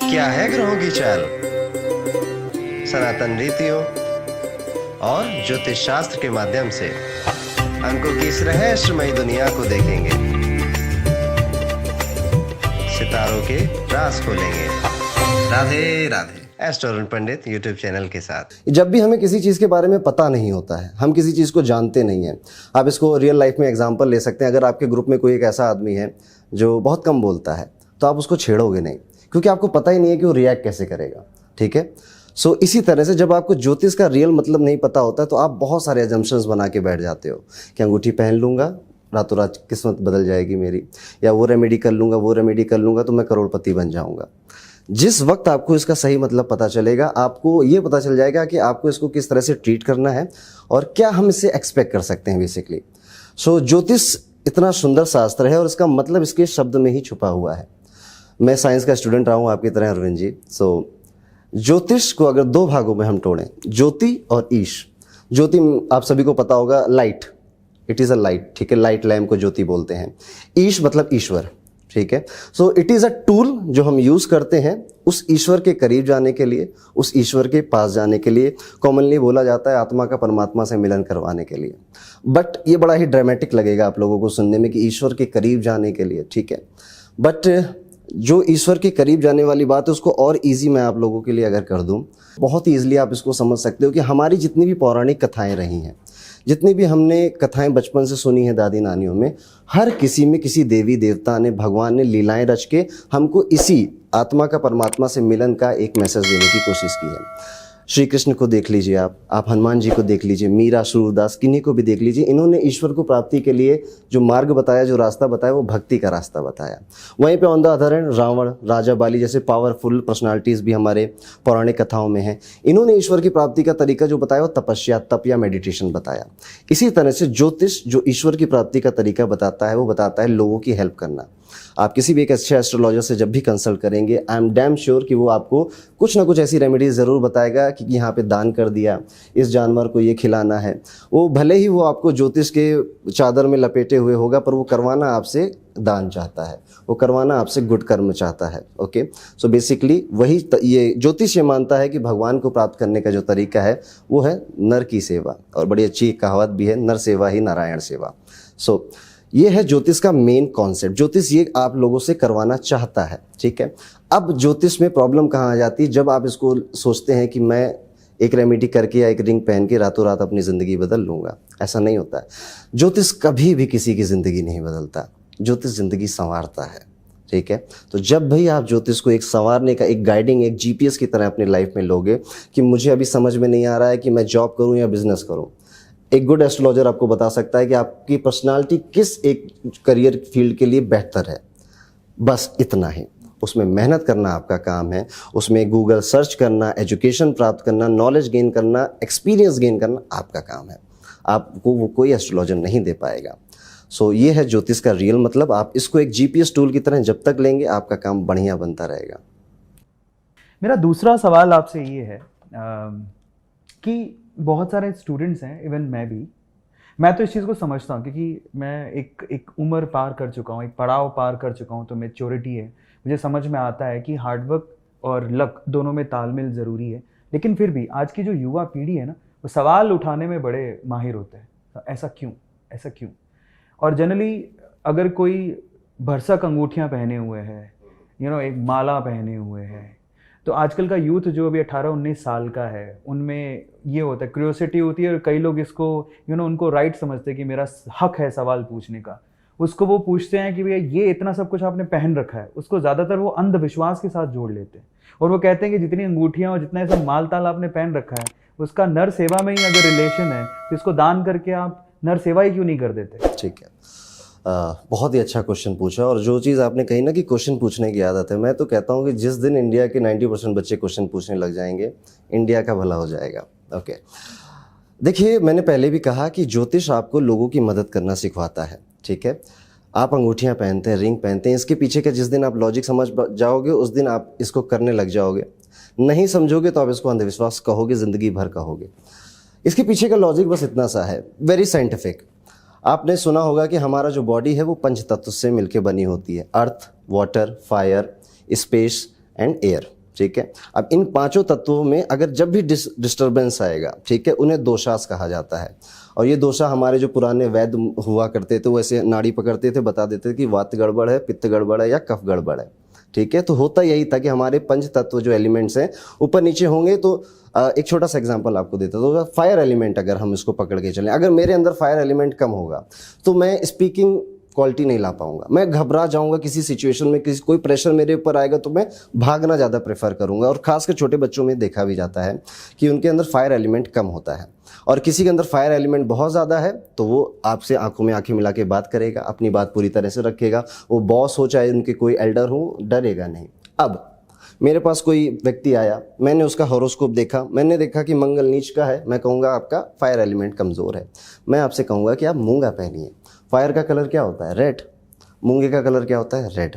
क्या है ग्रहों की चाल, सनातन रीतियों और ज्योतिष शास्त्र के माध्यम से अंकों की इस रहस्यमयी दुनिया को देखेंगे, सितारों के राज खोलेंगे। राधे राधे। एस्ट्रो पंडित यूट्यूब चैनल के साथ। जब भी हमें किसी चीज़ के बारे में पता नहीं होता है, हम किसी चीज़ को जानते नहीं हैं, आप इसको रियल लाइफ में एग्जांपल ले सकते हैं। अगर आपके ग्रुप में कोई एक ऐसा आदमी है जो बहुत कम बोलता है, तो आप उसको छेड़ोगे नहीं, क्योंकि आपको पता ही नहीं है कि वो रिएक्ट कैसे करेगा। ठीक है। सो इसी तरह से जब आपको ज्योतिष का रियल मतलब नहीं पता होता है, तो आप बहुत सारे एजम्पशंस बना के बैठ जाते हो कि अंगूठी पहन लूँगा रातों रात किस्मत बदल जाएगी मेरी, या वो रेमेडी कर लूँगा तो मैं करोड़पति बन जाऊँगा। जिस वक्त आपको इसका सही मतलब पता चलेगा, आपको ये पता चल जाएगा कि आपको इसको किस तरह से ट्रीट करना है और क्या हम इससे एक्सपेक्ट कर सकते हैं बेसिकली। सो ज्योतिष इतना सुंदर शास्त्र है और इसका मतलब इसके शब्द में ही छुपा हुआ है। मैं साइंस का स्टूडेंट रहा हूँ आपकी तरह अरविंद जी। सो ज्योतिष को अगर दो भागों में हम तोड़ें, ज्योति और ईश। ज्योति आप सभी को पता होगा, light, it is a light. ठीक है, लाइट लैम्प को ज्योति बोलते हैं। ईश मतलब ईश्वर। ठीक है। So it is a tool जो हम यूज़ करते हैं उस ईश्वर के करीब जाने के लिए, उस ईश्वर के पास जाने के लिए। कॉमनली बोला जाता है आत्मा का परमात्मा से मिलन करवाने के लिए। बट ये बड़ा ही ड्रामेटिक लगेगा आप लोगों को सुनने में कि ईश्वर के करीब जाने के लिए। ठीक है। बट जो ईश्वर के करीब जाने वाली बात है, उसको और ईजी मैं आप लोगों के लिए अगर कर दूं, बहुत ईजिली आप इसको समझ सकते हो कि हमारी जितनी भी पौराणिक कथाएं रही हैं, जितनी भी हमने कथाएं बचपन से सुनी हैं दादी नानियों में, हर किसी में किसी देवी देवता ने, भगवान ने लीलाएं रच के हमको इसी आत्मा का परमात्मा से मिलन का एक मैसेज देने की कोशिश की है। श्री कृष्ण को देख लीजिए, आप हनुमान जी को देख लीजिए, मीरा, सूरदास, किन्हीं को भी देख लीजिए। इन्होंने ईश्वर को प्राप्ति के लिए जो मार्ग बताया, जो रास्ता बताया, वो भक्ति का रास्ता बताया। वहीं पे on the other hand Ravan, राजा बाली जैसे पावरफुल पर्सनालिटीज़ भी हमारे पौराणिक कथाओं में हैं। इन्होंने ईश्वर की प्राप्ति का तरीका जो बताया वो तपस्या, तप या मेडिटेशन बताया। इसी तरह से ज्योतिष जो ईश्वर की प्राप्ति का तरीका बताता है, वो बताता है लोगों की हेल्प करना। आप किसी भी एक अच्छे एस्ट्रोलॉजर से जब भी कंसल्ट करेंगे, आई एम डैम श्योर कि वो आपको कुछ ना कुछ ऐसी रेमेडीज ज़रूर बताएगा कि यहाँ पे दान कर दिया, इस जानवर को ये खिलाना है। वो भले ही वो आपको ज्योतिष के चादर में लपेटे हुए होगा, पर वो करवाना आपसे दान चाहता है, वो करवाना आपसे गुड कर्म चाहता है। ओके। सो बेसिकली वही ये ज्योतिष ये मानता है कि भगवान को प्राप्त करने का जो तरीका है वो है नर की सेवा, और बड़ी अच्छी कहावत भी है, नर सेवा ही नारायण सेवा। सो ये है ज्योतिष का मेन कॉन्सेप्ट। ज्योतिष ये आप लोगों से करवाना चाहता है। ठीक है। अब ज्योतिष में प्रॉब्लम कहाँ आ जाती है, जब आप इसको सोचते हैं कि मैं एक रेमेडी करके या एक रिंग पहन के रातों रात अपनी ज़िंदगी बदल लूँगा। ऐसा नहीं होता है। ज्योतिष कभी भी किसी की ज़िंदगी नहीं बदलता, ज्योतिष ज़िंदगी संवारता है। ठीक है। तो जब भी आप ज्योतिष को एक संवारने का, एक गाइडिंग, एक जीपीएस की तरह अपनी लाइफ में लोगे कि मुझे अभी समझ में नहीं आ रहा है कि मैं जॉब करूँ या बिजनेस करूँ, एक गुड एस्ट्रोलॉजर आपको बता सकता है कि आपकी पर्सनालिटी किस एक करियर फील्ड के लिए बेहतर है। बस इतना ही। उसमें मेहनत करना आपका काम है, उसमें गूगल सर्च करना, एजुकेशन प्राप्त करना, नॉलेज गेन करना, एक्सपीरियंस गेन करना आपका काम है। आपको वो कोई एस्ट्रोलॉजर नहीं दे पाएगा। सो ये है ज्योतिष का रियल मतलब। आप इसको एक जीपीएस टूल की तरह जब तक लेंगे, आपका काम बढ़िया बनता रहेगा। मेरा दूसरा सवाल आपसे ये है कि बहुत सारे स्टूडेंट्स हैं, इवन मैं तो इस चीज़ को समझता हूँ क्योंकि मैं एक उम्र पार कर चुका हूँ, एक पड़ाव पार कर चुका हूँ, तो मैच्योरिटी है। मुझे समझ में आता है कि हार्डवर्क और लक दोनों में तालमेल ज़रूरी है। लेकिन फिर भी आज की जो युवा पीढ़ी है ना, वो सवाल उठाने में बड़े माहिर होते हैं। तो ऐसा क्यों? और जनरली अगर कोई भरसक अंगूठियाँ पहने हुए है, एक माला पहने हुए है, तो आजकल का यूथ जो अभी 18-19 साल का है, उनमें ये होता है, क्यूरियोसिटी होती है, और कई लोग इसको उनको राइट समझते हैं कि मेरा हक है सवाल पूछने का। उसको वो पूछते हैं कि भैया ये इतना सब कुछ आपने पहन रखा है। उसको ज़्यादातर वो अंधविश्वास के साथ जोड़ लेते हैं, और वो कहते हैं कि जितनी अंगूठियाँ और जितना ऐसा माल ताल आपने पहन रखा है, उसका नर सेवा में ही अगर रिलेशन है, तो इसको दान करके आप नर सेवा ही क्यों नहीं कर देते? ठीक है। बहुत ही अच्छा क्वेश्चन पूछा। और जो चीज़ आपने कही ना कि क्वेश्चन पूछने की आदत है, मैं तो कहता हूँ कि जिस दिन इंडिया के 90% बच्चे क्वेश्चन पूछने लग जाएंगे, इंडिया का भला हो जाएगा। ओके। देखिए, मैंने पहले भी कहा कि ज्योतिष आपको लोगों की मदद करना सिखवाता है। ठीक है। आप अंगूठियाँ पहनते हैं, रिंग पहनते हैं, इसके पीछे का जिस दिन आप लॉजिक समझ जाओगे, उस दिन आप इसको करने लग जाओगे। नहीं समझोगे तो आप इसको अंधविश्वास कहोगे, ज़िंदगी भर कहोगे। इसके पीछे का लॉजिक बस इतना सा है, वेरी साइंटिफिक। आपने सुना होगा कि हमारा जो बॉडी है वो पंच तत्व से मिलकर बनी होती है, earth, water, fire, space and air. ठीक है। अब इन पांचों तत्वों में अगर जब भी डिस्टरबेंस आएगा, ठीक है, उन्हें दोषास कहा जाता है। और ये दोषा हमारे जो पुराने वैद्य हुआ करते थे वो ऐसे नाड़ी पकड़ते थे, बता देते थे कि वात गड़बड़ है, पित्त गड़बड़ है या कफ गड़बड़ है, ठीक है। तो होता यही था कि हमारे पंच तत्व जो एलिमेंट्स हैं ऊपर नीचे होंगे। तो एक छोटा सा एग्जांपल आपको देता हूँ। तो फायर एलिमेंट अगर हम इसको पकड़ के चलें, अगर मेरे अंदर फायर एलिमेंट कम होगा तो मैं स्पीकिंग क्वालिटी नहीं ला पाऊंगा, मैं घबरा जाऊंगा किसी सिचुएशन में, कोई प्रेशर मेरे ऊपर आएगा तो मैं भागना ज़्यादा प्रेफर करूंगा। और खासकर छोटे बच्चों में देखा भी जाता है कि उनके अंदर फायर एलिमेंट कम होता है। और किसी के अंदर फायर एलिमेंट बहुत ज़्यादा है तो वो आपसे आंखों में आंखें मिला के बात करेगा, अपनी बात पूरी तरह से रखेगा। वो बॉस हो चाहे उनके कोई एल्डर हो, डरेगा नहीं। अब मेरे पास कोई व्यक्ति आया, मैंने उसका हॉरोस्कोप देखा, मैंने देखा कि मंगल नीच का है, मैं कहूँगा आपका फायर एलिमेंट कमज़ोर है। मैं आपसे कहूँगा कि आप मूंगा पहनिए। फायर का कलर क्या होता है? रेड। मूंगे का कलर क्या होता है? रेड।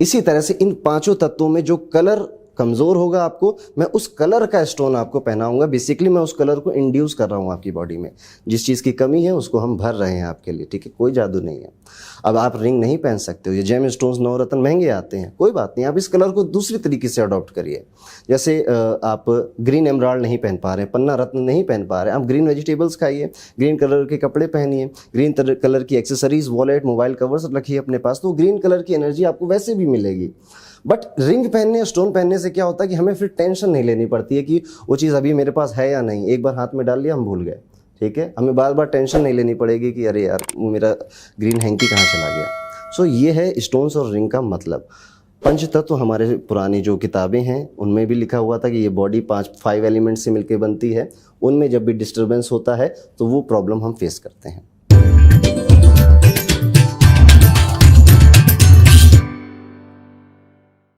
इसी तरह से इन पांचों तत्वों में जो कलर कमज़ोर होगा आपको, मैं उस कलर का स्टोन आपको पहनाऊंगा। बेसिकली मैं उस कलर को इंड्यूस कर रहा हूँ आपकी बॉडी में। जिस चीज़ की कमी है उसको हम भर रहे हैं आपके लिए, ठीक है। कोई जादू नहीं है। अब आप रिंग नहीं पहन सकते हो, ये जेम स्टोन्स नवरत्न महंगे आते हैं, कोई बात नहीं, आप इस कलर को दूसरी तरीके से अडॉप्ट करिए। जैसे आप ग्रीन एमराल्ड नहीं पहन पा रहे, पन्ना रत्न नहीं पहन पा रहे, आप ग्रीन वेजिटेबल्स खाइए, ग्रीन कलर के कपड़े पहनिए, ग्रीन कलर की एक्सेसरीज, वॉलेट, मोबाइल कवर्स रखिए अपने पास, तो ग्रीन कलर की एनर्जी आपको वैसे भी मिलेगी। बट रिंग पहनने, स्टोन पहनने से क्या होता है कि हमें फिर टेंशन नहीं लेनी पड़ती है कि वो चीज़ अभी मेरे पास है या नहीं। एक बार हाथ में डाल लिया, हम भूल गए, ठीक है। हमें बार बार टेंशन नहीं लेनी पड़ेगी कि अरे यार वो मेरा ग्रीन हैंकी कहाँ चला गया। सो ये है स्टोन्स और रिंग का मतलब। पंच तत्व हमारे पुरानी जो किताबें हैं उनमें भी लिखा हुआ था कि ये बॉडी 5 एलिमेंट से मिलकर बनती है। उनमें जब भी डिस्टर्बेंस होता है तो वो प्रॉब्लम हम फेस करते हैं।